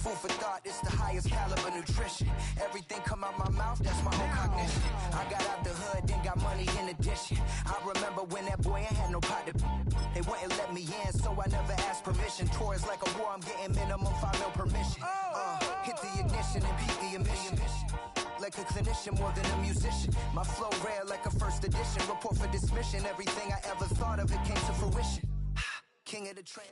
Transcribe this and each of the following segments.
food for thought, it's the highest caliber nutrition. Everything come out my mouth, that's my own cognition. I got out the hood, then got money in addition. I remember when that boy ain't had no pot to. They wouldn't let me in, so I never asked permission. Tours like a war, I'm getting minimum 5 mil permission. Hit the ignition and beat the emission. Like a clinician more than a musician. My flow rare like a first edition. Report for dismission. Everything I ever thought of, it came to fruition. King of the train.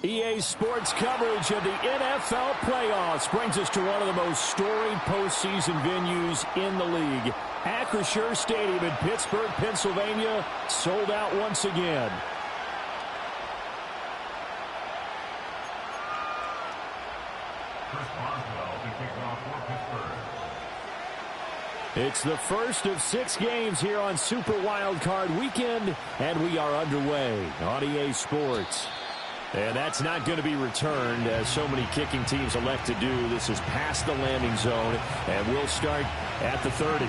EA Sports coverage of the NFL playoffs brings us to one of the most storied postseason venues in the league. Acrisure Stadium in Pittsburgh, Pennsylvania, sold out once again. It's the first of 6 games here on Super Wildcard Weekend, and we are underway on EA Sports. And that's not going to be returned, as so many kicking teams elect to do. This is past the landing zone, and we'll start at the 30.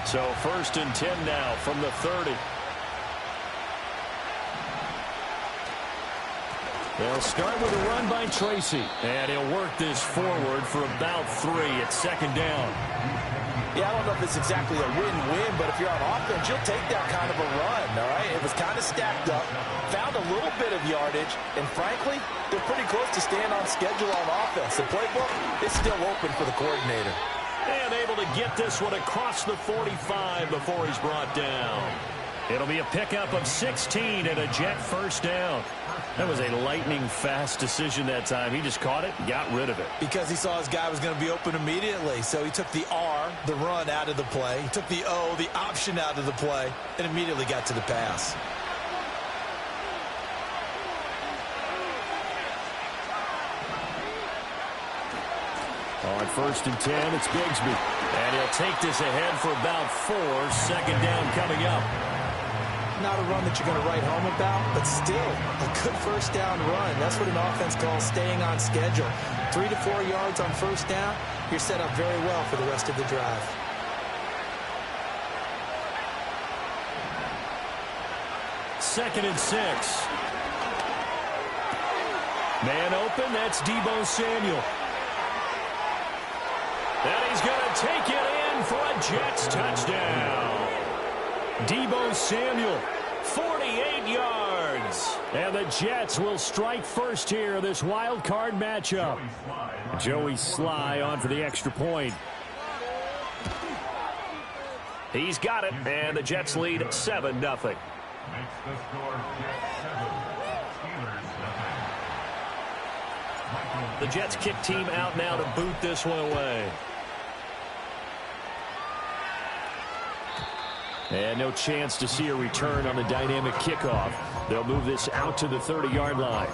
So 1st and 10 now from the 30. They'll start with a run by Tracy. And he'll work this forward for about 3 at 2nd down. Yeah, I don't know if it's exactly a win-win, but if you're on offense, you'll take that kind of a run, all right? It was kind of stacked up, found a little bit of yardage, and frankly, they're pretty close to staying on schedule on offense. The playbook is still open for the coordinator. And able to get this one across the 45 before he's brought down. It'll be a pickup of 16 and a Jet first down. That was a lightning-fast decision that time. He just caught it and got rid of it. Because he saw his guy was going to be open immediately. So he took the R, the run, out of the play. He took the O, the option, out of the play, and immediately got to the pass. On 1st and 10, it's Bigsby. And he'll take this ahead for about 4. 2nd down coming up. Not a run that you're going to write home about, but still a good first down run. That's what an offense calls staying on schedule. 3 to 4 yards on first down, you're set up very well for the rest of the drive. Second and 6. Man open, that's Deebo Samuel. And he's going to take it in for a Jets touchdown. Deebo Samuel, 48 yards. And the Jets will strike first here, this wild card matchup. Joey Sly on for the extra point. He's got it, and the Jets lead 7-0. The Jets kick team out now to boot this one away. And no chance to see a return on the dynamic kickoff. They'll move this out to the 30-yard line.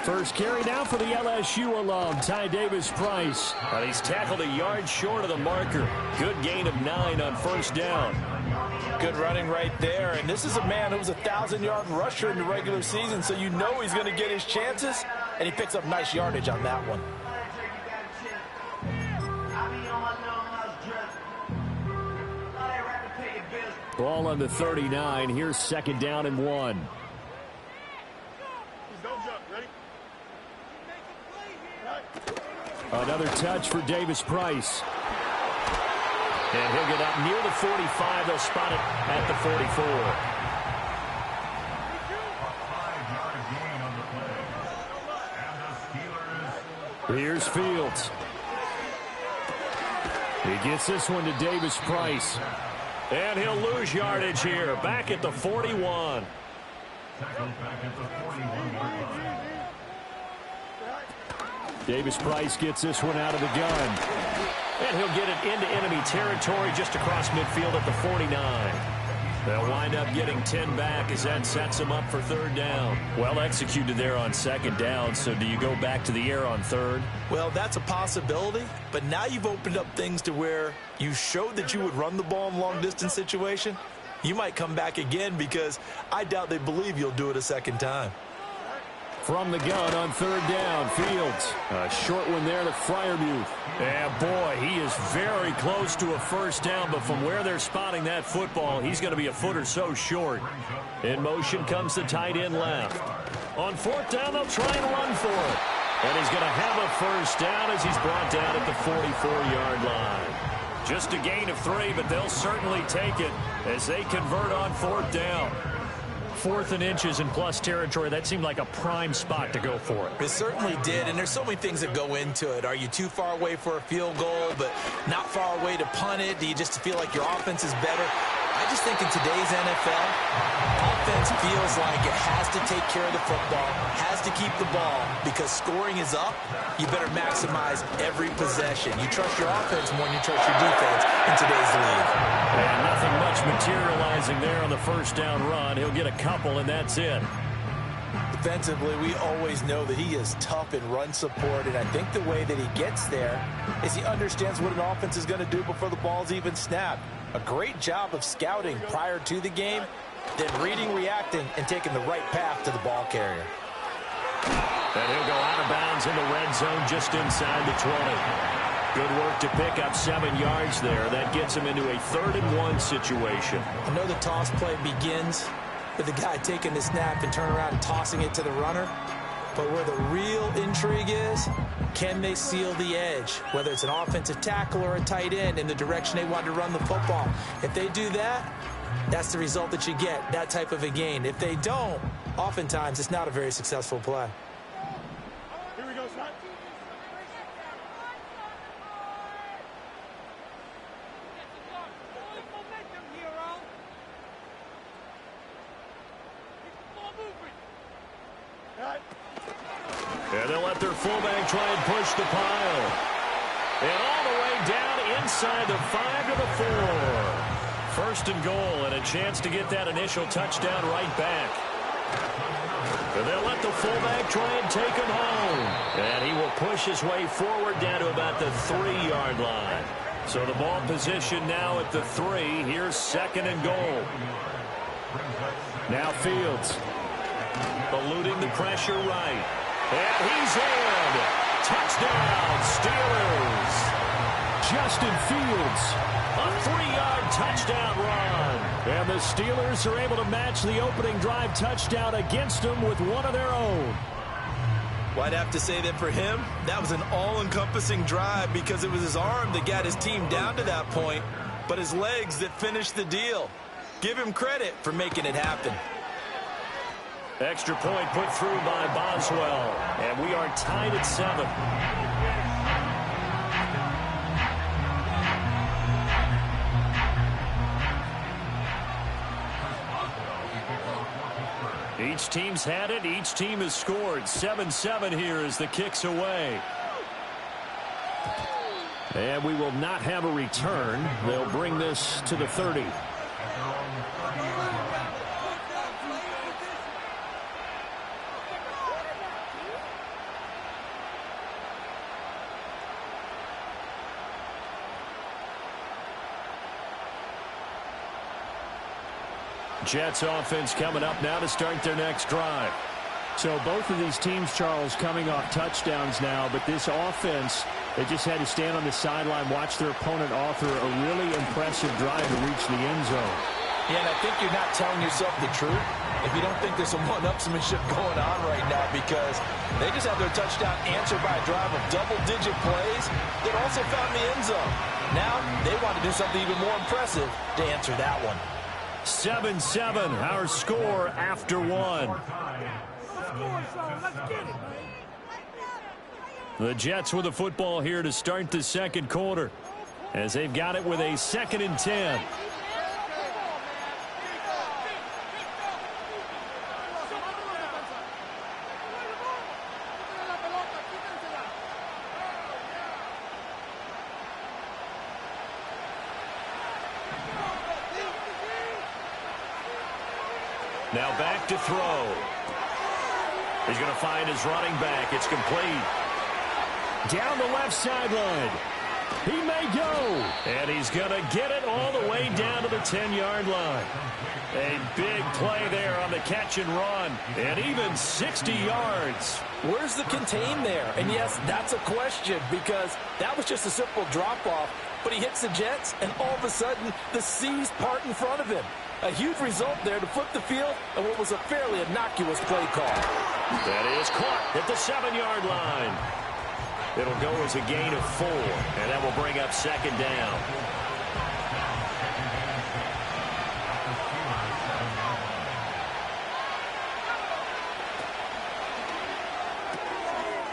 First carry now for the LSU alum, Ty Davis-Price. But he's tackled a yard short of the marker. Good gain of 9 on first down. Good running right there. And this is a man who was a 1,000-yard rusher in the regular season, so you know he's going to get his chances. And he picks up nice yardage on that one. Ball on the 39. Here's 2nd down and 1. Another touch for Davis-Price. And he'll get up near the 45. They'll spot it at the 44. Here's Fields. He gets this one to Davis-Price. And he'll lose yardage here. Back at the 41. Davis-Price gets this one out of the gun. And he'll get it into enemy territory just across midfield at the 49. They'll wind up getting 10 back as that sets them up for third down. Well executed there on second down, so do you go back to the air on third? Well, that's a possibility, but now you've opened up things to where you showed that you would run the ball in long-distance situation. You might come back again because I doubt they believe you'll do it a second time. From the gun on third down, Fields. A short one there to Freiermuth. And boy, he is very close to a first down, but from where they're spotting that football, he's going to be a foot or so short. In motion comes the tight end left. On fourth down, they'll try and run for it. And he's going to have a first down as he's brought down at the 44-yard line. Just a gain of 3, but they'll certainly take it as they convert on fourth down. 4th and inches in plus territory, that seemed like a prime spot to go for it. It certainly did, and there's so many things that go into it. Are you too far away for a field goal, but not far away to punt it? Do you just feel like your offense is better? I just think in today's NFL, offense feels like it has to take care of the football, has to keep the ball, because scoring is up. You better maximize every possession. You trust your offense more than you trust your defense in today's league. And nothing much materializing there on the first down run. He'll get a couple, and that's it. Defensively, we always know that he is tough in run support, and I think the way that he gets there is he understands what an offense is going to do before the ball's even snapped. A great job of scouting prior to the game, then reading, reacting, and taking the right path to the ball carrier. And he'll go out of bounds in the red zone just inside the 20. Good work to pick up 7 yards there. That gets him into a 3rd and 1 situation. I know the toss play begins with the guy taking the snap and turning around and tossing it to the runner. But where the real intrigue is, can they seal the edge? Whether it's an offensive tackle or a tight end in the direction they want to run the football. If they do that, that's the result that you get, that type of a gain. If they don't, oftentimes it's not a very successful play. Here we go, son. And they'll let their fullback try and push the pile. And all the way down inside the 5 to the 4. 1st and goal, and a chance to get that initial touchdown right back. And they'll let the fullback try and take him home. And he will push his way forward down to about the 3-yard line. So the ball position now at the 3. Here's 2nd and goal. Now Fields. Eluding the pressure right. And he's in. Touchdown, Steelers. Justin Fields, a 3-yard touchdown run. And the Steelers are able to match the opening drive touchdown against them with one of their own. Well, I'd have to say that for him, that was an all-encompassing drive because it was his arm that got his team down to that point, but his legs that finished the deal. Give him credit for making it happen. Extra point put through by Boswell, and we are tied at 7. Each team's had it. Each team has scored. 7-7 here as the kick's away. And we will not have a return. They'll bring this to the 30. Jets offense coming up now to start their next drive. So both of these teams, Charles, coming off touchdowns now, but this offense, they just had to stand on the sideline, watch their opponent author a really impressive drive to reach the end zone. Yeah, and I think you're not telling yourself the truth if you don't think there's some one-upsmanship going on right now, because they just had their touchdown answered by a drive of double-digit plays that also found the end zone. Now they want to do something even more impressive to answer that one. 7-7, our score after 1. The Jets with the football here to start the second quarter, as they've got it with a 2nd and 10. Now back to throw. He's going to find his running back. It's complete. Down the left sideline. He may go. And he's going to get it all the way down to the 10-yard line. A big play there on the catch and run. And even 60 yards. Where's the contain there? And yes, that's a question because that was just a simple drop-off. But he hits the Jets, and all of a sudden, the seas part in front of him. A huge result there to flip the field and what was a fairly innocuous play call. That is caught at the 7-yard line. It'll go as a gain of 4, and that will bring up second down.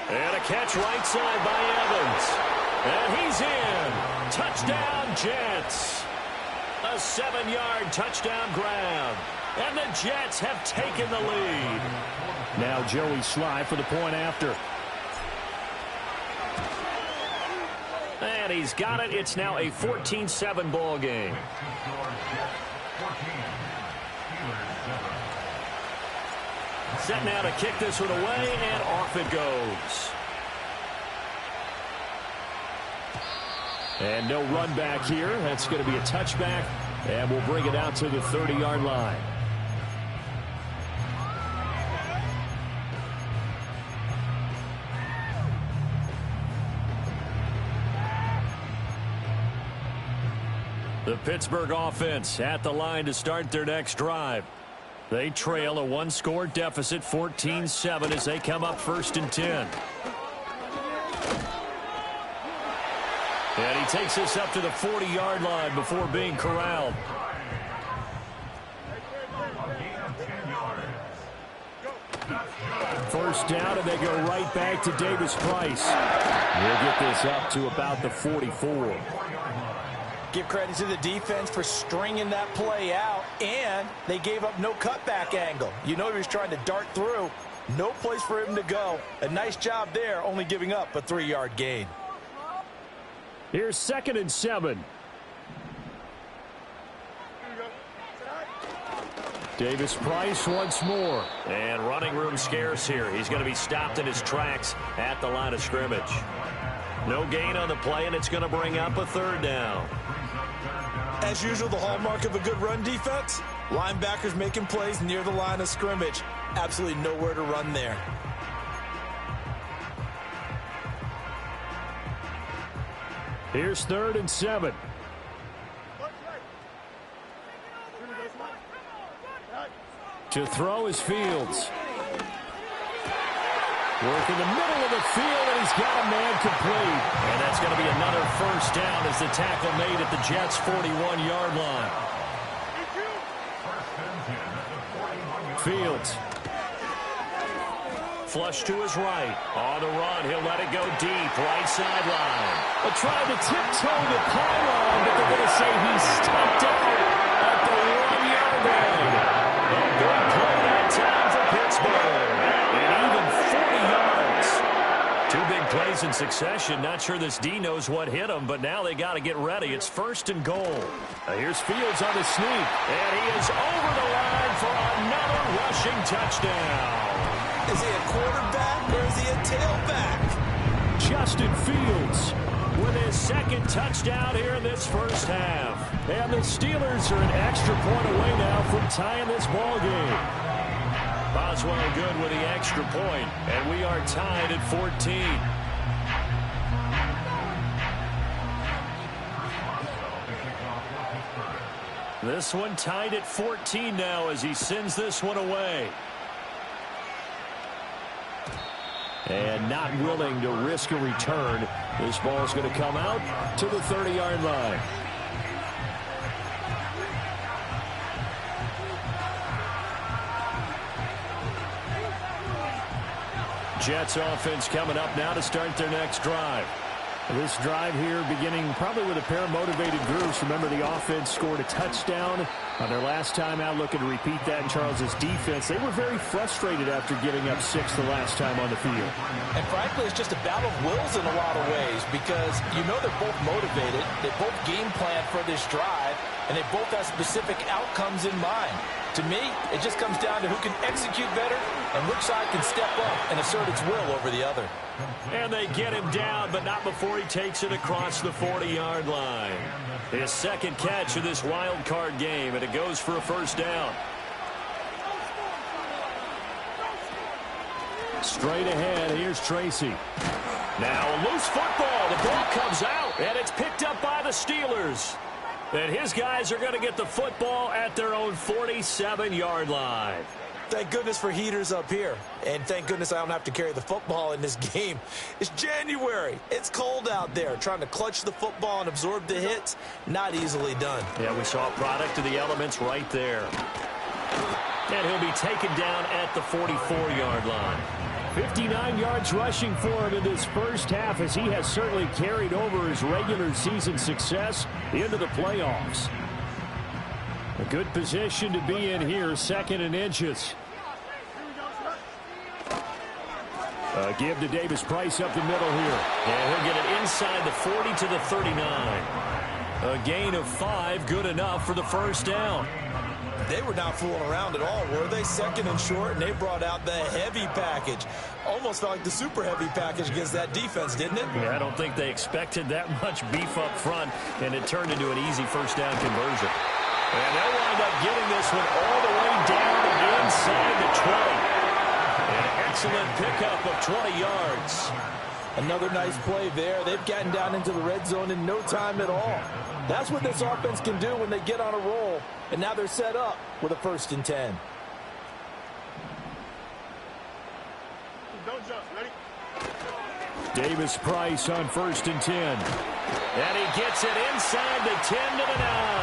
And a catch right side by Evans. And he's in. Touchdown, Jets. A 7-yard touchdown grab. And the Jets have taken the lead. Now Joey Sly for the point after. And he's got it. It's now a 14-7 ball game. Set now to kick this one away, and off it goes. And no run back here. That's going to be a touchback, and we'll bring it out to the 30-yard line. The Pittsburgh offense at the line to start their next drive. They trail a 1-score deficit, 14-7, as they come up 1st and 10. And he takes this up to the 40-yard line before being corralled. First down, and they go right back to Davis Price. We'll get this up to about the 44. Give credit to the defense for stringing that play out, and they gave up no cutback angle. You know he was trying to dart through. No place for him to go. A nice job there, only giving up a 3-yard gain. Here's 2nd and 7. Davis Price once more. And running room scarce here. He's going to be stopped in his tracks at the line of scrimmage. No gain on the play, and it's going to bring up a 3rd down. As usual, the hallmark of a good run defense, linebackers making plays near the line of scrimmage. Absolutely nowhere to run there. Here's 3rd and 7. To throw is Fields. Work in the middle of the field, and he's got a man complete. And that's going to be another 1st down as the tackle made at the Jets' 41-yard line. Fields. Flush to his right. On the run, he'll let it go deep. Right sideline. Trying to tiptoe the pylon, but they're going to say he stepped out at the 1-yard line. A good play that time for Pittsburgh. And even 40 yards. 2 big plays in succession. Not sure this D knows what hit him, but now they got to get ready. It's 1st and goal. Here's Fields on the sneak. And he is over the line for another rushing touchdown. Is he a quarterback or is he a tailback? Justin Fields with his 2nd touchdown here in this 1st half. And the Steelers are an extra point away now from tying this ball game. Boswell good with the extra point, and we are tied at 14. This one tied at 14 now as he sends this one away. And not willing to risk a return. This ball is going to come out to the 30-yard line. Jets offense coming up now to start their next drive. This drive here beginning probably with a pair of motivated groups. Remember, the offense scored a touchdown on their last time out, looking to repeat that in Charles's defense. They were very frustrated after giving up 6 the last time on the field. And frankly, it's just a battle of wills in a lot of ways because you know they're both motivated. They both game plan for this drive. and they both have specific outcomes in mind. To me, it just comes down to who can execute better and which side can step up and assert its will over the other. And they get him down, but not before he takes it across the 40-yard line. His second catch of this wild card game, and it goes for a first down. Straight ahead, here's Tracy. Now a loose football. The ball comes out, and it's picked up by the Steelers. And his guys are going to get the football at their own 47-yard line. Thank goodness for heaters up here. And thank goodness I don't have to carry the football in this game. It's January. It's cold out there. Trying to clutch the football and absorb the hits, not easily done. Yeah, we saw a product of the elements right there. And he'll be taken down at the 44-yard line. 59 yards rushing for him in this first half, as he has certainly carried over his regular season success into the playoffs. A good position to be in here, second and inches. Give to Davis Price up the middle here. And he'll get it inside the 40 to the 39. A gain of 5, good enough for the first down. They were not fooling around at all, were they? Second and short, and they brought out the heavy package. Almost felt like the super heavy package against that defense, didn't it? Yeah, I don't think they expected that much beef up front, and it turned into an easy first down conversion. And they'll wind up getting this one all the way down and inside the 20. An excellent pickup of 20 yards. Another nice play there. They've gotten down into the red zone in no time at all. That's what this offense can do when they get on a roll. And now they're set up with a 1st and 10. Don't jump. Ready? Davis Price on 1st and 10. And he gets it inside the 10 to the 9.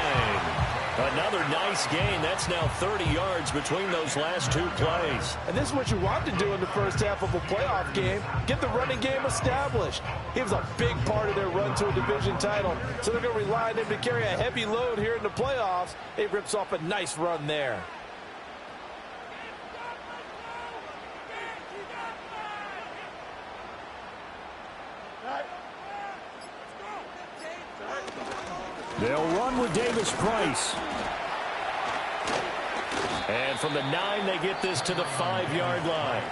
Another nice gain. That's now 30 yards between those last two plays. And this is what you want to do in the first half of a playoff game. Get the running game established. He was a big part of their run to a division title. So they're going to rely on him to carry a heavy load here in the playoffs. He rips off a nice run there. They'll run with Davis Price. And from the 9, they get this to the 5-yard line.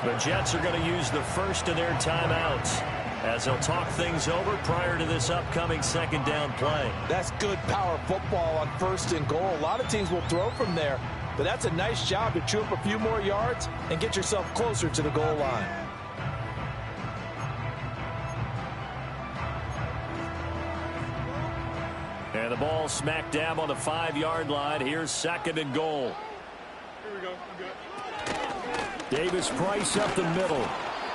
The Jets are going to use the first of their timeouts as they'll talk things over prior to this upcoming second down play. That's good power football on 1st and goal. A lot of teams will throw from there, but that's a nice job to chew up a few more yards and get yourself closer to the goal line. And the ball smack dab on the 5-yard line. Here's 2nd and goal. Here we go. Good. Davis Price up the middle.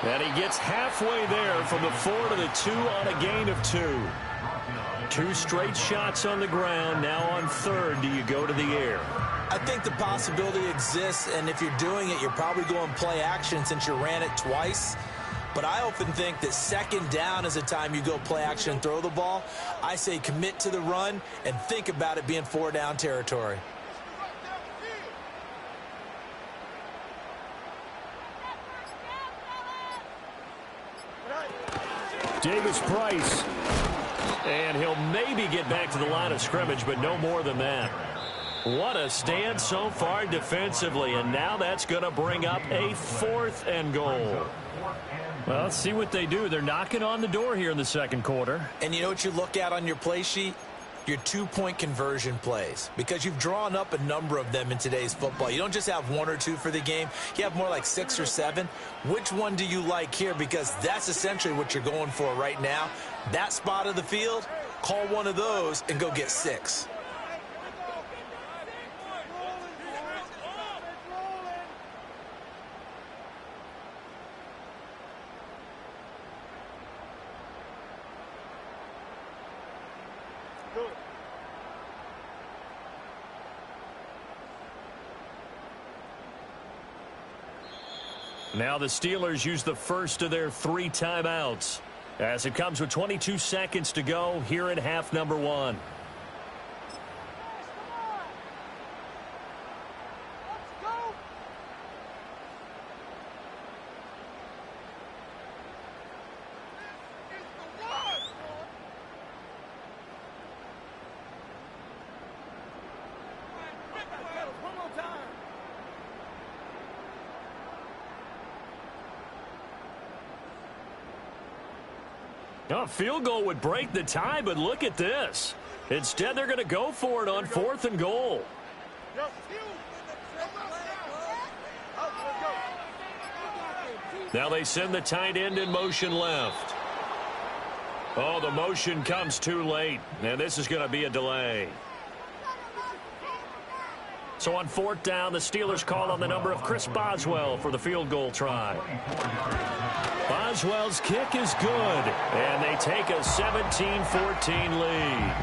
And he gets halfway there from the 4 to the 2 on a gain of 2. 2 straight shots on the ground. Now on 3rd, do you go to the air? I think the possibility exists, and if you're doing it, you're probably going play action since you ran it twice. But I often think that 2nd down is a time you go play action and throw the ball. I say commit to the run and think about it being 4-down territory. Davis Price. And he'll maybe get back to the line of scrimmage, but no more than that. What a stand so far defensively, and now that's going to bring up a 4th and goal. Well, let's see what they do. They're knocking on the door here in the second quarter. And you know what you look at on your play sheet? Your 2-point conversion plays, because you've drawn up a number of them in today's football. You don't just have 1 or 2 for the game. You have more like 6 or 7. Which one do you like here? Because that's essentially what you're going for right now. That spot of the field, call one of those and go get 6. Now the Steelers use the first of their 3 timeouts as it comes with 22 seconds to go here in half number 1. A field goal would break the tie, but look at this. Instead, they're going to go for it on 4th and goal. Now they send the tight end in motion left. Oh, the motion comes too late, and this is going to be a delay. So on 4th down, the Steelers call on the number of Chris Boswell for the field goal try. Boswell's kick is good, and they take a 17-14 lead.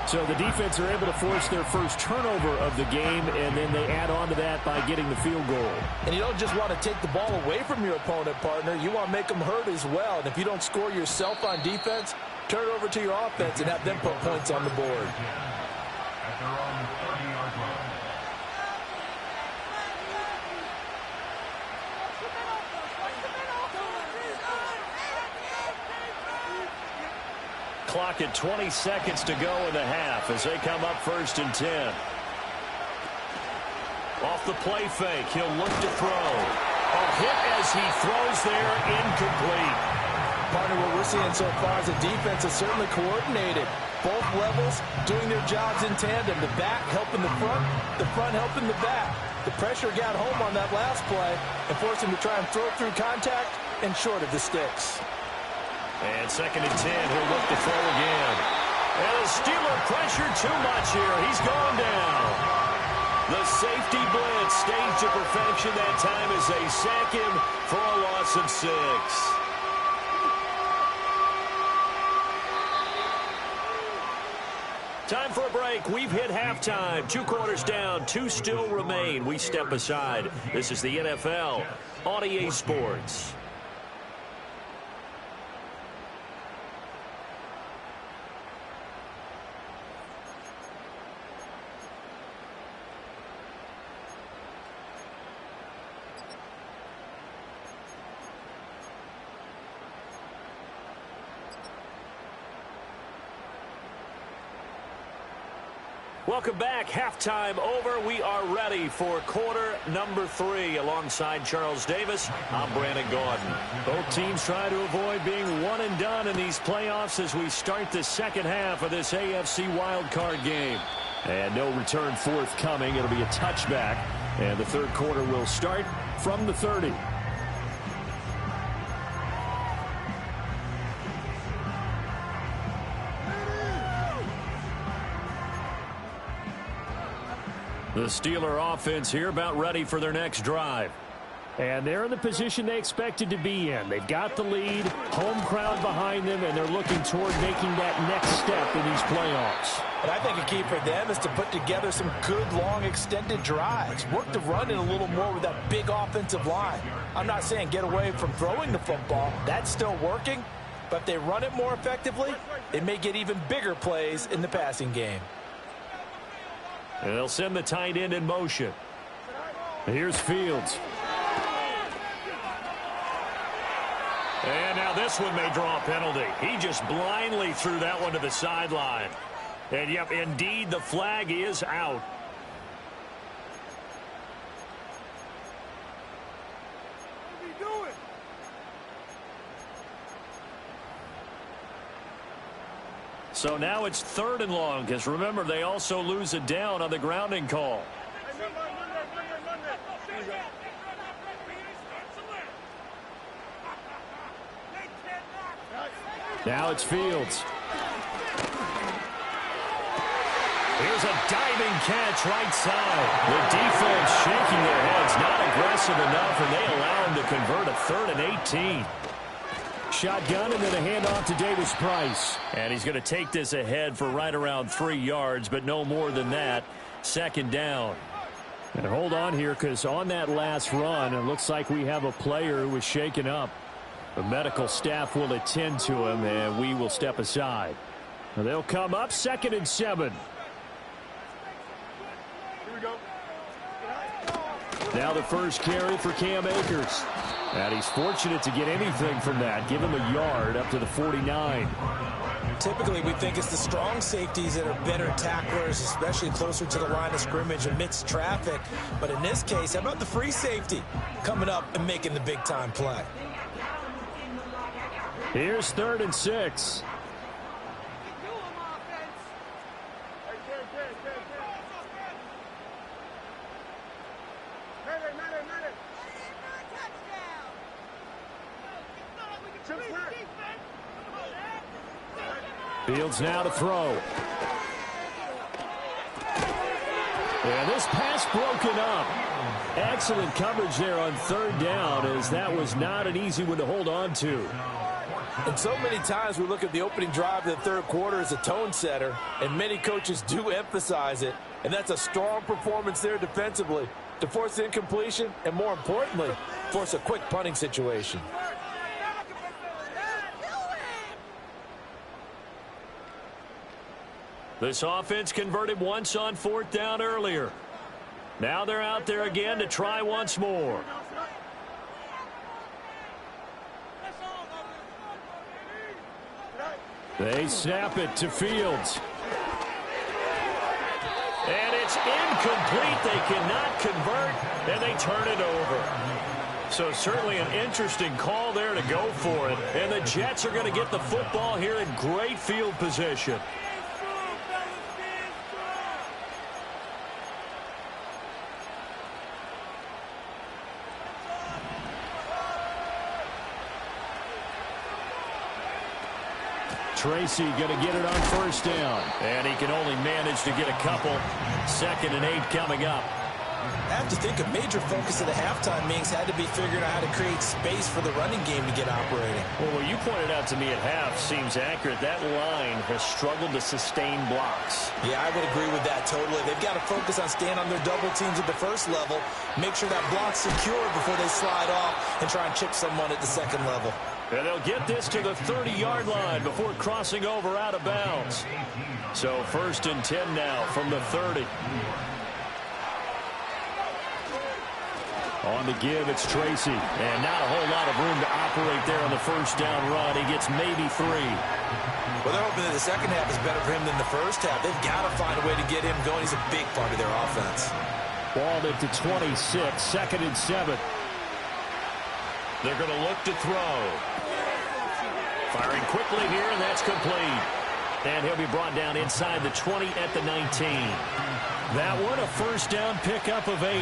So the defense are able to force their first turnover of the game, and then they add on to that by getting the field goal. And you don't just want to take the ball away from your opponent, partner. You want to make them hurt as well. And if you don't score yourself on defense, turn it over to your offense and have them put points on the board. Clock at 20 seconds to go in the half as they come up 1st and 10. Off the play fake, he'll look to throw. A hit as he throws there, incomplete. Partner, what we're seeing so far is the defense is certainly coordinated. Both levels doing their jobs in tandem. The back helping the front helping the back. The pressure got home on that last play and forced him to try and throw through contact and short of the sticks. And 2nd and 10, he'll look to throw again. And the Steeler pressure too much here. He's going down. The safety blitz staged to perfection that time as they sack him for a loss of 6. Time for a break. We've hit halftime. 2 quarters down. 2 still remain. We step aside. This is the NFL on EA Sports. Welcome back. Halftime over. We are ready for quarter number 3. Alongside Charles Davis, I'm Brandon Gordon. Both teams try to avoid being one and done in these playoffs as we start the second half of this AFC wildcard game. And no return forthcoming. It'll be a touchback. And the third quarter will start from the 30. The Steeler offense here about ready for their next drive. And they're in the position they expected to be in. They've got the lead, home crowd behind them, and they're looking toward making that next step in these playoffs. And I think a key for them is to put together some good, long, extended drives. Work the run in a little more with that big offensive line. I'm not saying get away from throwing the football. That's still working. But if they run it more effectively, it may get even bigger plays in the passing game. And they'll send the tight end in motion. Here's Fields. And now this one may draw a penalty. He just blindly threw that one to the sideline. And, yep, indeed, the flag is out. So now it's 3rd and long, because remember, they also lose a down on the grounding call. Now it's Fields. Here's a diving catch right side. The defense shaking their heads, not aggressive enough, and they allow him to convert a 3rd and 18. Shotgun and then a handoff to Davis Price. And he's going to take this ahead for right around 3 yards, but no more than that. 2nd down. And hold on here, because on that last run, it looks like we have a player who was shaken up. The medical staff will attend to him, and we will step aside. And they'll come up 2nd and 7. Here we go. Now the first carry for Cam Akers. And he's fortunate to get anything from that. Give him a yard up to the 49. Typically, we think it's the strong safeties that are better tacklers, especially closer to the line of scrimmage amidst traffic. But in this case, how about the free safety coming up and making the big-time play? Here's 3rd and 6. Fields now to throw. And this pass broken up. Excellent coverage there on 3rd down, as that was not an easy one to hold on to. And so many times we look at the opening drive of the 3rd quarter as a tone setter, and many coaches do emphasize it. And that's a strong performance there defensively to force incompletion and, more importantly, force a quick punting situation. This offense converted once on 4th down earlier. Now they're out there again to try once more. They snap it to Fields. And it's incomplete. They cannot convert, and they turn it over. So certainly an interesting call there to go for it. And the Jets are going to get the football here in great field position. Tracy going to get it on 1st down. And he can only manage to get a couple. 2nd and 8 coming up. I have to think a major focus of the halftime meetings had to be figuring out how to create space for the running game to get operating. Well, what you pointed out to me at half seems accurate. That line has struggled to sustain blocks. Yeah, I would agree with that totally. They've got to focus on staying on their double teams at the 1st level, make sure that block's secure before they slide off and try and chip someone at the 2nd level. And they'll get this to the 30-yard line before crossing over out of bounds. So 1st and 10 now from the 30. On the give, it's Tracy. And not a whole lot of room to operate there on the 1st down run. He gets maybe 3. Well, they're hoping that the 2nd half is better for him than the 1st half. They've got to find a way to get him going. He's a big part of their offense. Balled it to 26, 2nd and 7. They're going to look to throw. Firing quickly here, and that's complete. And he'll be brought down inside the 20 at the 19. That one, a 1st down pickup of 8.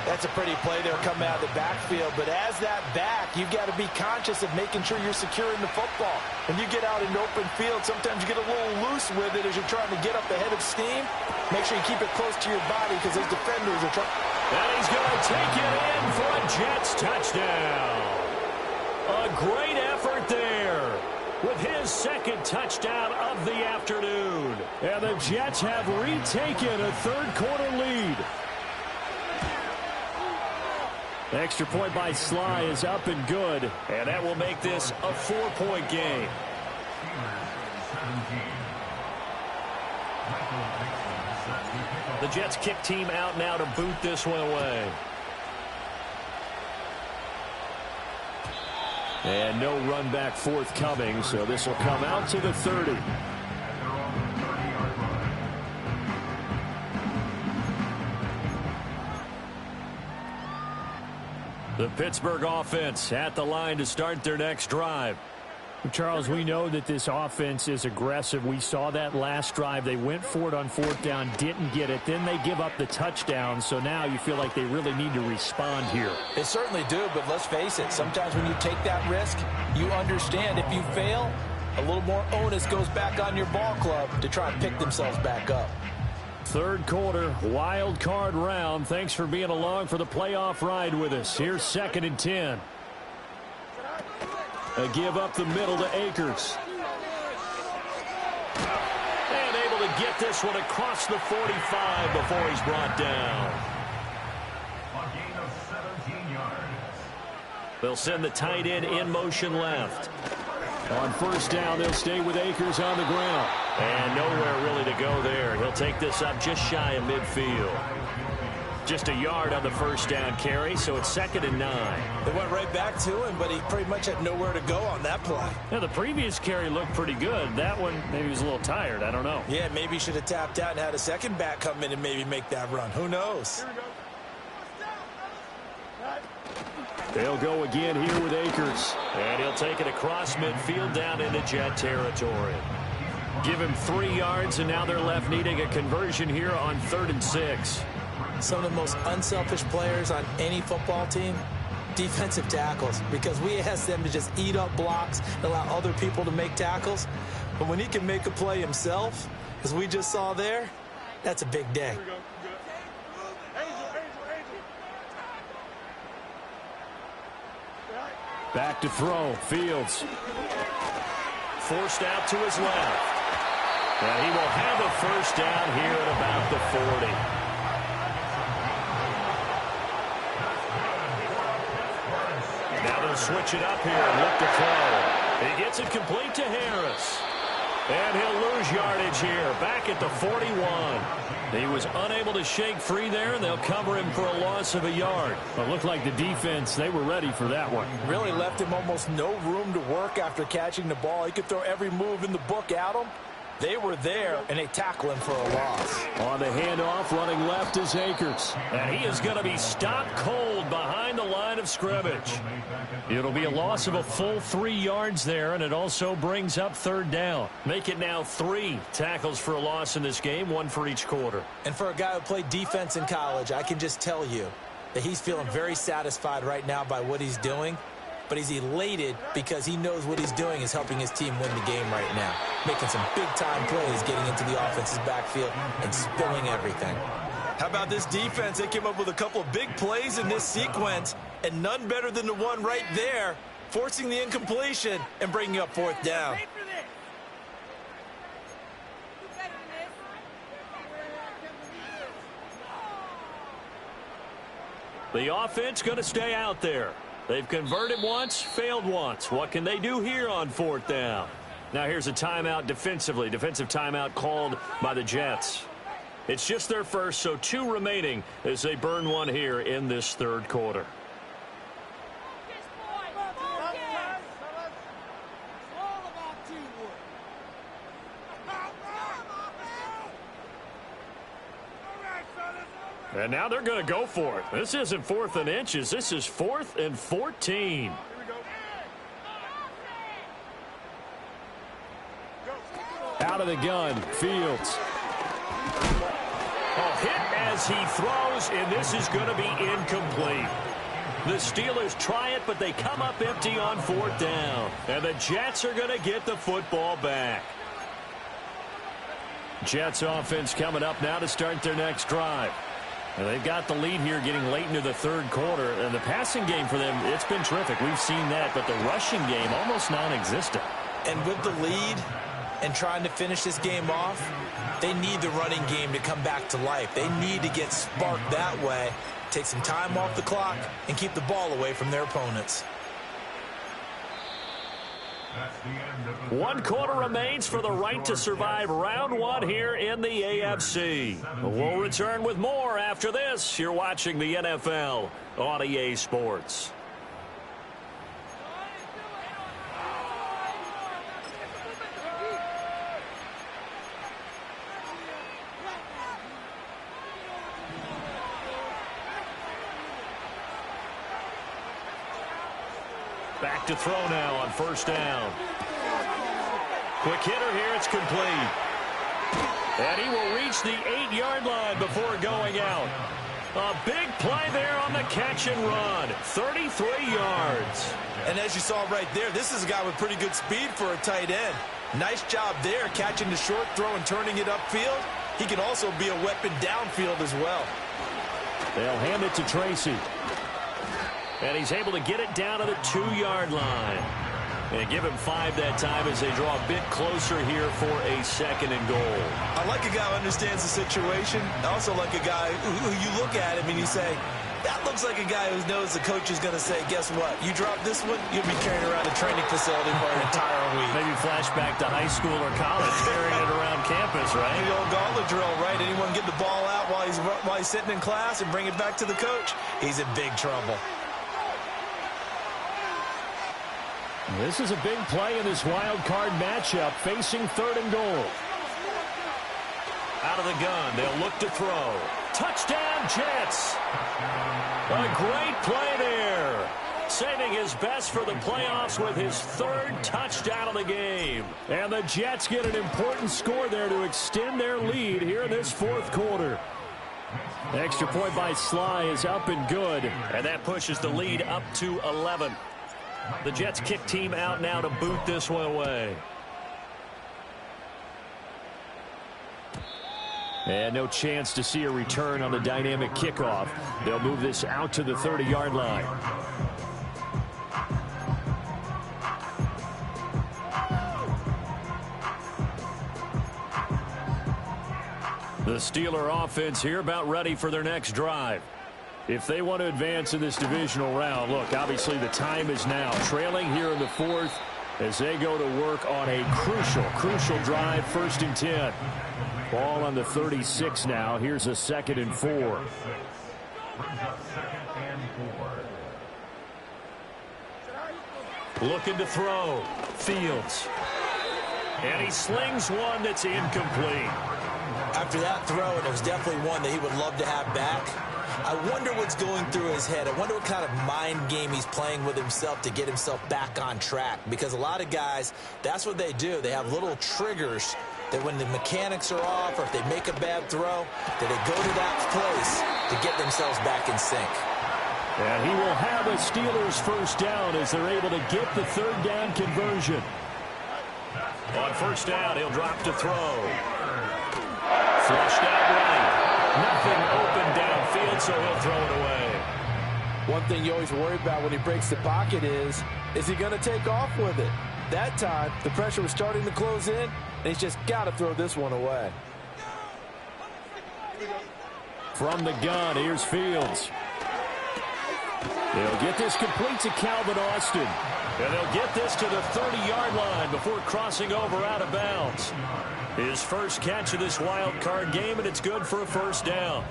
That's a pretty play there coming out of the backfield. But as that back, you've got to be conscious of making sure you're securing the football. When you get out in open field, sometimes you get a little loose with it as you're trying to get up the head of steam. Make sure you keep it close to your body because those defenders are trying. And he's going to take it in for a Jets touchdown. A great effort there with his 2nd touchdown of the afternoon. And the Jets have retaken a 3rd quarter lead. Extra point by Sly is up and good. And that will make this a 4-point game. The Jets kick team out now to boot this one away. And no run back forthcoming, so this will come out to the 30. The Pittsburgh offense at the line to start their next drive. Charles, we know that this offense is aggressive. We saw that last drive. They went for it on 4th down, didn't get it. Then they give up the touchdown. So now you feel like they really need to respond here. They certainly do, but let's face it. Sometimes when you take that risk, you understand if you fail, a little more onus goes back on your ball club to try and pick themselves back up. 3rd quarter, wild card round. Thanks for being along for the playoff ride with us. Here's 2nd and 10. A give up the middle to Akers. And able to get this one across the 45 before he's brought down. A gain of 17 yards. They'll send the tight end in motion left. On 1st down, they'll stay with Akers on the ground. And nowhere really to go there. He'll take this up just shy of midfield. Just a yard on the 1st down carry, so it's 2nd and 9. They went right back to him, but he pretty much had nowhere to go on that play. Yeah, the previous carry looked pretty good. That one, maybe he was a little tired. I don't know. Yeah, maybe he should have tapped out and had a 2nd back come in and maybe make that run. Who knows? They'll go again here with Akers. And he'll take it across midfield down into Jet territory. Give him 3 yards, and now they're left needing a conversion here on 3rd and 6. Some of the most unselfish players on any football team, defensive tackles, because we ask them to just eat up blocks and allow other people to make tackles. But when he can make a play himself, as we just saw there, that's a big day. Back to throw. Fields. Forced out to his left. And he will have a first down here at about the 40. Now they'll switch it up here and look to throw. He gets it complete to Harris. And he'll lose yardage here, back at the 41. He was unable to shake free there, and they'll cover him for a loss of a yard. Well, it looked like the defense, they were ready for that one. Really left him almost no room to work after catching the ball. He could throw every move in the book at him. They were there, and they tackle him for a loss. On the handoff, running left is Akers. And he is going to be stopped cold behind the line of scrimmage. It'll be a loss of a full 3 yards there, and it also brings up 3rd down. Make it now 3 tackles for a loss in this game, 1 for each quarter. And for a guy who played defense in college, I can just tell you that he's feeling very satisfied right now by what he's doing. But he's elated because he knows what he's doing is helping his team win the game right now. Making some big-time plays, getting into the offense's backfield and spilling everything. How about this defense? They came up with a couple of big plays in this sequence, and none better than the one right there, forcing the incompletion and bringing up 4th down. The offense going to stay out there. They've converted once, failed once. What can they do here on 4th down? Now here's a timeout defensively. Defensive timeout called by the Jets. It's just their first, so 2 remaining as they burn one here in this 3rd quarter. And now they're going to go for it. This isn't 4th and inches. This is 4th and 14. Out of the gun, Fields. Oh, hit as he throws, and this is going to be incomplete. The Steelers try it, but they come up empty on 4th down. And the Jets are going to get the football back. Jets offense coming up now to start their next drive. And they've got the lead here getting late into the 3rd quarter. And the passing game for them, it's been terrific. We've seen that, but the rushing game almost non-existent. And with the lead and trying to finish this game off, they need the running game to come back to life. They need to get sparked that way, take some time off the clock, and keep the ball away from their opponents. 1 quarter remains for the right to survive round 1 here in the AFC. We'll return with more after this. You're watching the NFL on EA Sports. Back to throw now on 1st down. Quick hitter here, it's complete. And he will reach the 8-yard line before going out. A big play there on the catch and run. 33 yards. And as you saw right there, this is a guy with pretty good speed for a tight end. Nice job there, catching the short throw and turning it upfield. He can also be a weapon downfield as well. They'll hand it to Tracy. And he's able to get it down to the 2-yard line. And give him 5 that time as they draw a bit closer here for a 2nd and goal. I like a guy who understands the situation. I also like a guy who you look at him and you say, that looks like a guy who knows the coach is going to say, guess what? You drop this one, you'll be carrying around a training facility for an entire week. Maybe flashback to high school or college, carrying it around campus, right? The old gauntlet drill, right? Anyone get the ball out while he's sitting in class and bring it back to the coach? He's in big trouble. This is a big play in this wild card matchup, facing 3rd and goal. Out of the gun, they'll look to throw. Touchdown, Jets! A great play there. saving his best for the playoffs with his 3rd touchdown of the game. And the Jets get an important score there to extend their lead here in this 4th quarter. The extra point by Sly is up and good, and that pushes the lead up to 11. The Jets kick team out now to boot this one away. And no chance to see a return on the dynamic kickoff. They'll move this out to the 30-yard line. The Steeler offense here about ready for their next drive. If they want to advance in this divisional round, look, obviously the time is now. Trailing here in the 4th as they go to work on a crucial drive, 1st and 10. Ball on the 36 now. Here's a 2nd and 4. Looking to throw. Fields. And he slings one that's incomplete. After that throw, and it was definitely one that he would love to have back, I wonder what's going through his head. I wonder what kind of mind game he's playing with himself to get himself back on track. Because a lot of guys, that's what they do. They have little triggers that when the mechanics are off or if they make a bad throw, that they go to that place to get themselves back in sync. And he will have a Steelers 1st down as they're able to get the 3rd down conversion. On 1st down, he'll drop to throw. Flushed out right. Nothing open downfield, so he'll throw it away. One thing you always worry about when he breaks the pocket is he going to take off with it? That time, the pressure was starting to close in, and he's just got to throw this one away. From the gun, here's Fields. They'll get this complete to Calvin Austin. And they'll get this to the 30-yard line before crossing over out of bounds. His 1st catch of this wild card game, and it's good for a 1st down.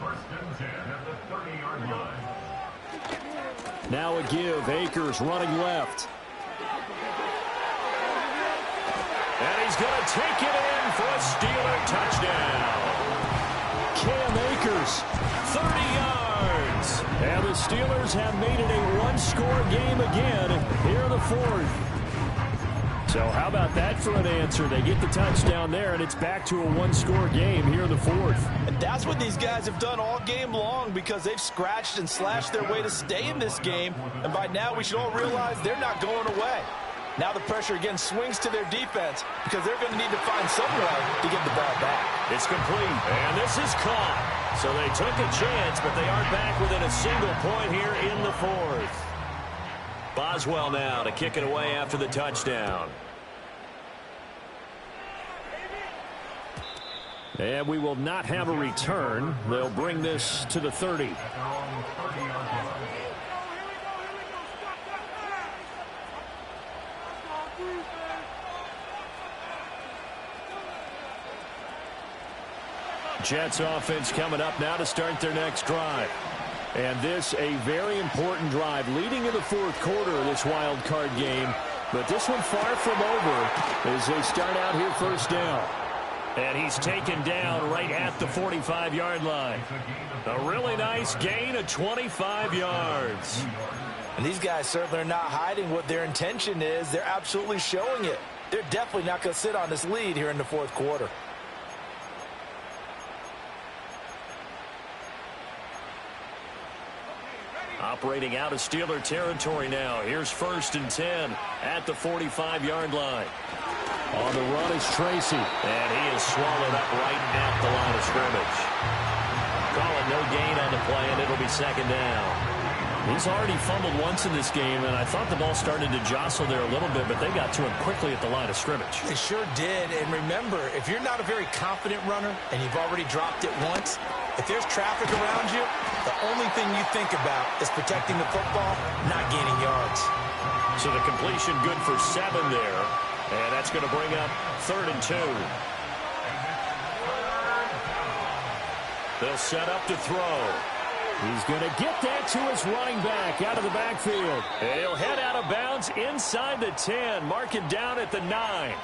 1st and 10 at the 30-yard line. Now a give. Akers running left. And he's going to take it in for a Steeler touchdown. Cam Akers, 30 yards. And the Steelers have made it a 1-score game again here in the 4th. So how about that for an answer? They get the touchdown there, and it's back to a 1-score game here in the 4th. And that's what these guys have done all game long because they've scratched and slashed their way to stay in this game. And by now, we should all realize they're not going away. Now the pressure again swings to their defense because they're going to need to find some way to get the ball back. It's complete, and this is caught. So they took a chance, but they aren't back within a single point here in the 4th. Boswell now to kick it away after the touchdown. And we will not have a return. They'll bring this to the 30. Jets offense coming up now to start their next drive. And this a very important drive leading in the 4th quarter of this wild card game. But this one far from over as they start out here 1st down. And he's taken down right at the 45-yard line. A really nice gain of 25 yards. And these guys certainly are not hiding what their intention is. They're absolutely showing it. They're definitely not going to sit on this lead here in the 4th quarter. Operating out of Steeler territory now. Here's 1st and 10 at the 45-yard line. On the run is Tracy. And he is swallowed up right at the line of scrimmage. Call it no gain on the play, and it'll be 2nd down. He's already fumbled once in this game, and I thought the ball started to jostle there a little bit, but they got to him quickly at the line of scrimmage. They sure did. And remember, if you're not a very confident runner and you've already dropped it once, if there's traffic around you, the only thing you think about is protecting the football, not gaining yards. So the completion good for 7 there. And that's going to bring up 3rd and 2. They'll set up to throw. He's going to get that to his running back out of the backfield. He'll head out of bounds inside the 10, mark it down at the 9.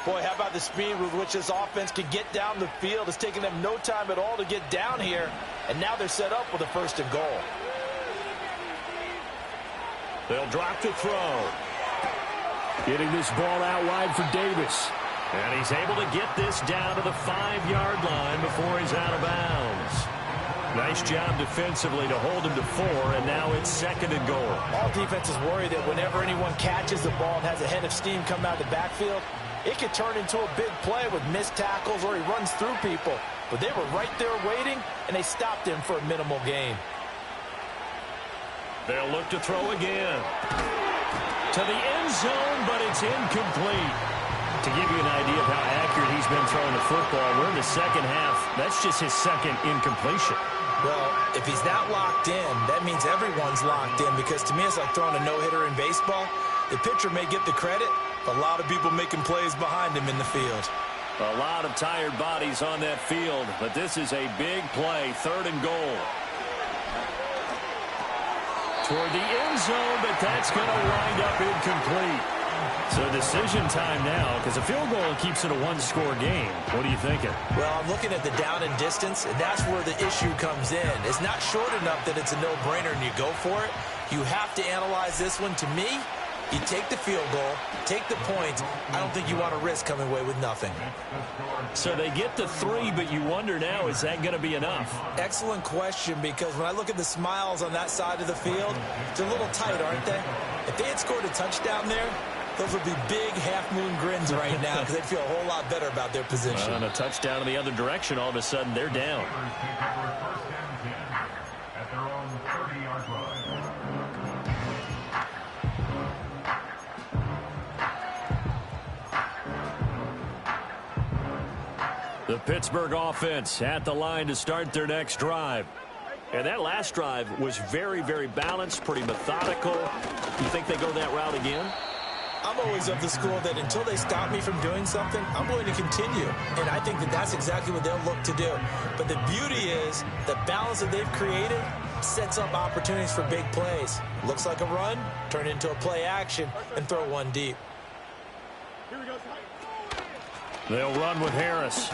Boy, how about the speed with which this offense can get down the field? It's taken them no time at all to get down here, and now they're set up with a 1st and goal. They'll drop to throw. Getting this ball out wide for Davis. And he's able to get this down to the 5-yard line before he's out of bounds. Nice job defensively to hold him to 4, and now it's 2nd and goal. All defenses worry that whenever anyone catches the ball and has a head of steam come out of the backfield, it could turn into a big play with missed tackles or he runs through people. But they were right there waiting, and they stopped him for a minimal gain. They'll look to throw again. To the end zone, but it's incomplete. To give you an idea of how accurate he's been throwing the football, we're in the second half. That's just his 2nd incompletion. Well, if he's that locked in, that means everyone's locked in, because to me it's like throwing a no-hitter in baseball. The pitcher may get the credit, but a lot of people making plays behind him in the field. A lot of tired bodies on that field, but this is a big play, 3rd and goal. Toward the end zone, but that's going to wind up incomplete. So decision time now, because a field goal keeps it a 1-score game. What are you thinking? Well, I'm looking at the down and distance, and that's where the issue comes in. It's not short enough that it's a no-brainer and you go for it. You have to analyze this one. To me, you take the field goal, take the points. I don't think you want to risk coming away with nothing. So they get the 3, but you wonder now, is that going to be enough? Excellent question, because when I look at the smiles on that side of the field, they're a little tight, aren't they? If they had scored a touchdown there, those would be big half-moon grins right now, because they'd feel a whole lot better about their position. On a touchdown in the other direction, all of a sudden they're down. At their own 30-yard line. The Pittsburgh offense at the line to start their next drive. And that last drive was very, very balanced, pretty methodical. You think they go that route again? I'm always of the school that until they stop me from doing something, I'm going to continue. And I think that that's exactly what they'll look to do. But the beauty is the balance that they've created sets up opportunities for big plays. Looks like a run, turn into a play action, and throw one deep. Here we go. They'll run with Harris.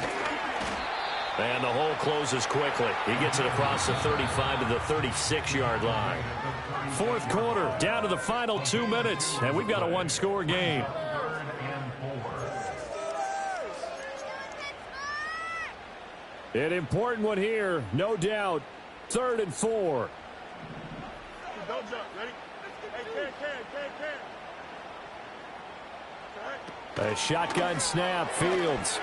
And the hole closes quickly. He gets it across the 35 to the 36-yard line. 4th quarter, down to the final 2 minutes, and we've got a 1-score game. An important one here, no doubt. 3rd and 4. Don't jump. Ready? Hey, can. A shotgun snap, Fields.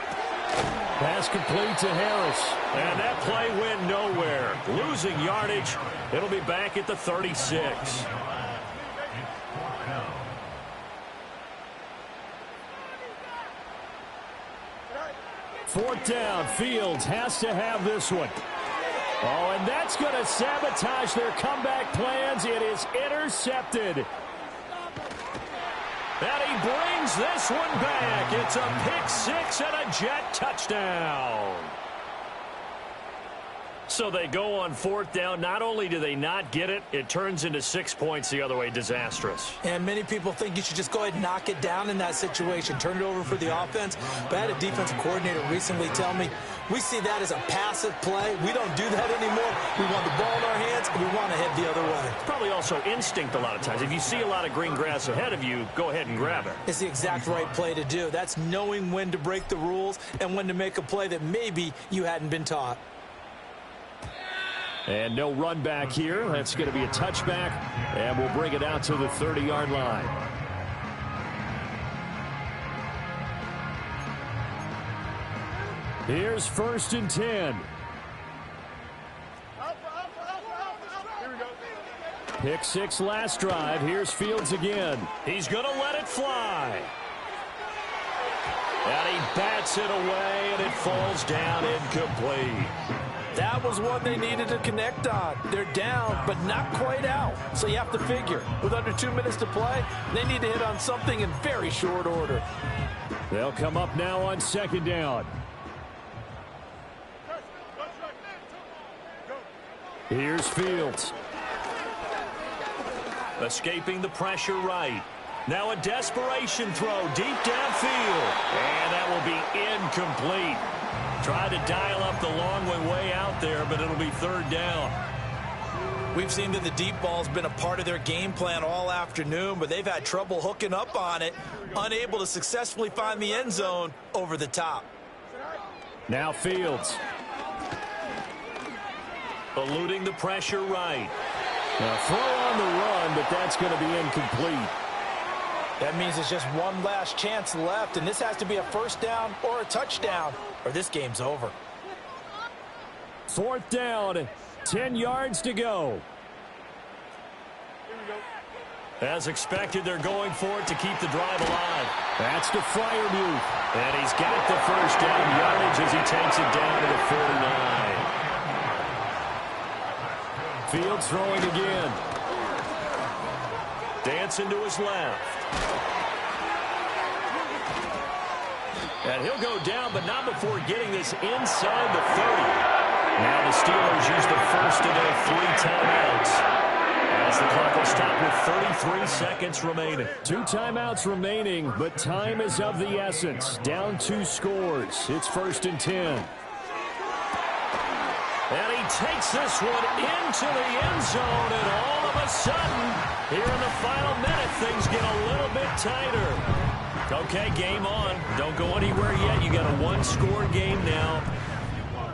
Pass complete to Harris. And that play went nowhere. Losing yardage. It'll be back at the 36. Fourth down. Fields has to have this one. Oh, and that's going to sabotage their comeback plans. It is intercepted. And he brings this one back. It's a pick-6 and a Jet touchdown. So they go on 4th down. Not only do they not get it, it turns into 6 points the other way. Disastrous. And many people think you should just go ahead and knock it down in that situation. Turn it over for the offense. But I had a defensive coordinator recently tell me, we see that as a passive play. We don't do that anymore. We want the ball in our hands, and we want to head the other way. It's probably also instinct a lot of times. If you see a lot of green grass ahead of you, go ahead and grab it. It's the exact right play to do. That's knowing when to break the rules and when to make a play that maybe you hadn't been taught. And no run back here. That's going to be a touchback, and we'll bring it out to the 30-yard line. Here's 1st and 10. Here we go. Pick 6 last drive. Here's Fields again. He's going to let it fly. And he bats it away, and it falls down incomplete. That was one they needed to connect on. They're down, but not quite out. So you have to figure, with under 2 minutes to play, they need to hit on something in very short order. They'll come up now on 2nd down. Here's Fields. Escaping the pressure right. Now a desperation throw deep downfield. And that will be incomplete. Tried to dial up the long way out there, but it'll be 3rd down. We've seen that the deep ball's been a part of their game plan all afternoon, but they've had trouble hooking up on it, unable to successfully find the end zone over the top. Now Fields. Eluding the pressure right. Now throw on the run, but that's going to be incomplete. That means it's just one last chance left, and this has to be a first down or a touchdown, or this game's over. 4th down, 10 yards to go. As expected, they're going for it to keep the drive alive. That's to Freiermuth. And he's got the first down yardage as he takes it down to the 49. Fields throwing again. Dancing to his left. And he'll go down, but not before getting this inside the 30. Now the Steelers use the first of their 3 timeouts. As the clock will stop with 33 seconds remaining. 2 timeouts remaining, but time is of the essence. Down 2 scores. It's 1st and 10. And he takes this one into the end zone, and all of a sudden, here in the final minute, things get a little bit tighter. Okay, game on. Don't go anywhere yet. You got a 1-score game now.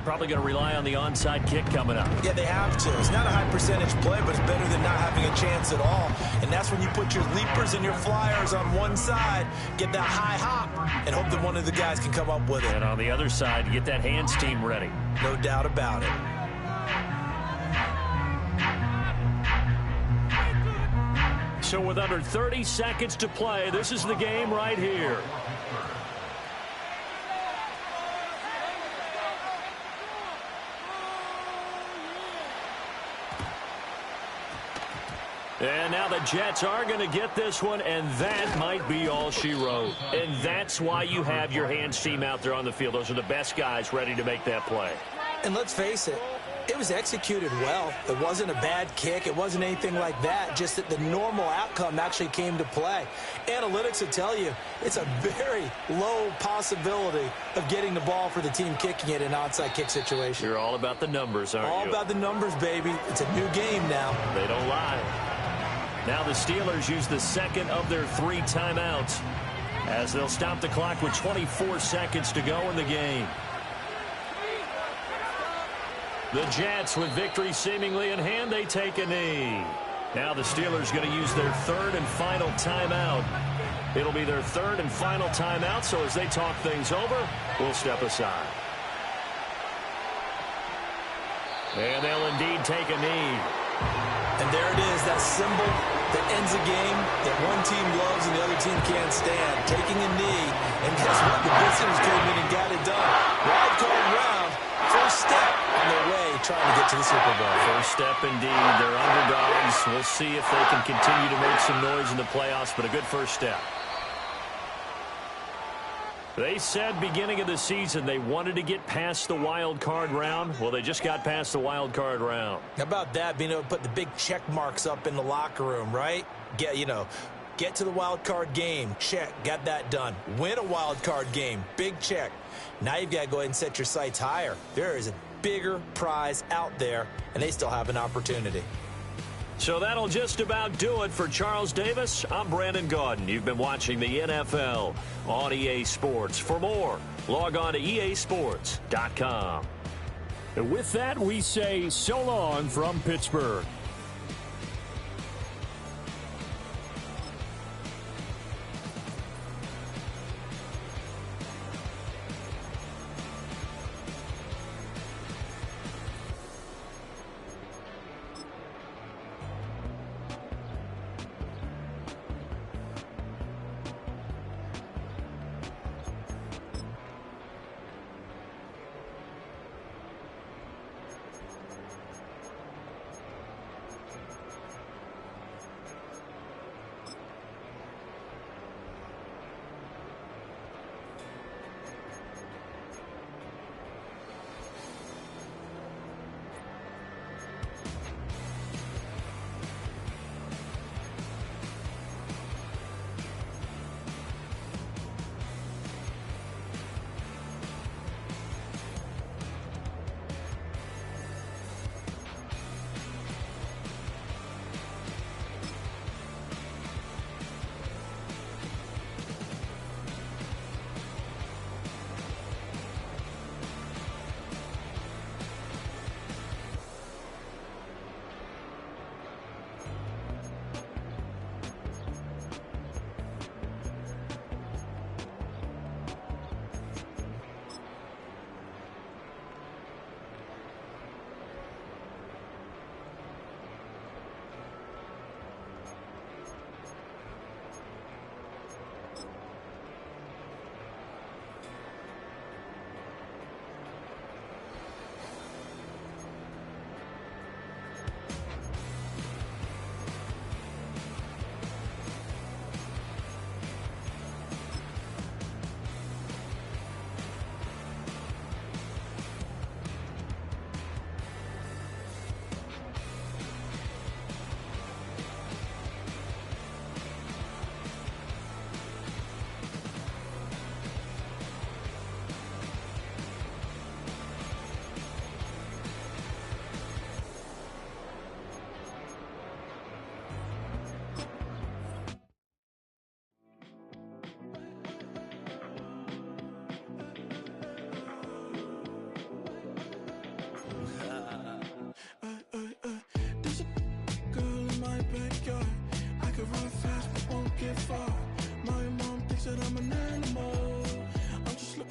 Probably going to rely on the onside kick coming up. Yeah, they have to. It's not a high percentage play, but it's better than not having a chance at all. And that's when you put your leapers and your flyers on one side, get that high hop, and hope that one of the guys can come up with it. And on the other side, get that hands team ready. No doubt about it. So with under 30 seconds to play, this is the game right here. And now the Jets are going to get this one, and that might be all she wrote. And that's why you have your hands team out there on the field. Those are the best guys ready to make that play. And let's face it, it was executed well. It wasn't a bad kick. It wasn't anything like that, just that the normal outcome actually came to play. Analytics will tell you it's a very low possibility of getting the ball for the team kicking it in an onside kick situation. You're all about the numbers, aren't you? All about the numbers, baby. It's a new game now. They don't lie. Now the Steelers use the second of their 3 timeouts as they'll stop the clock with 24 seconds to go in the game. The Jets, with victory seemingly in hand, they take a knee. Now the Steelers going to use their 3rd and final timeout. It'll be their 3rd and final timeout, so as they talk things over, we'll step aside. And they'll indeed take a knee. And there it is, that symbol that ends a game that one team loves and the other team can't stand. Taking a knee, and guess what? The visitors came in and got it done. Wild card round, first step on their way trying to get to the Super Bowl. First step indeed. They're underdogs. We'll see if they can continue to make some noise in the playoffs, but a good first step. They said beginning of the season they wanted to get past the wild card round. Well, they just got past the wild card round. How about that, being able to put the big check marks up in the locker room, right? Get to the wild card game. Check. Got that done. Win a wild card game. Big check. Now you've got to go ahead and set your sights higher. There is a bigger prize out there, and they still have an opportunity. So that'll just about do it for Charles Davis. I'm Brandon Gaudin. You've been watching the NFL on EA Sports. For more, log on to easports.com. And with that, we say so long from Pittsburgh.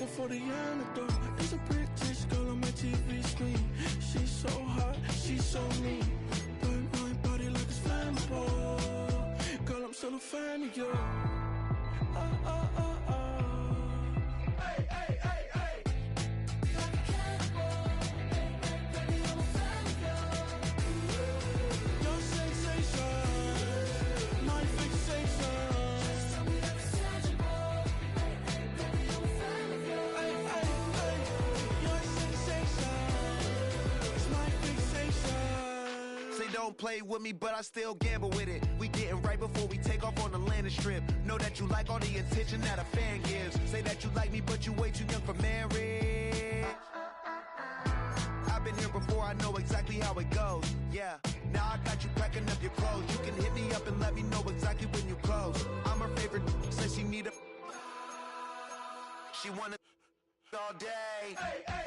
looking for the antidote. There's a British girl on my TV screen. She's so hot, she's so mean. Burn my body like it's flammable. Girl, I'm still a fan of you. Hey, hey, hey, hey. Like a cannibal. Hey, hey, baby, I'm a fan of you. Your sensation, my fixation. Just tell me that it's tangible. Hey, hey, baby, I'm a fan of you. Hey, hey, hey. Your sensation is my fixation. Say don't play with me, but I still gamble with it. We getting right before we take off on the landing strip. Know that you like all the attention that a fan gives. Say that you like me, but you way too young for marriage. I've been here before, I know exactly how it goes. Yeah, now I got you packing up your clothes. You can hit me up and let me know exactly when you close. I'm her favorite, says she need a... She wanna all day. Hey, hey.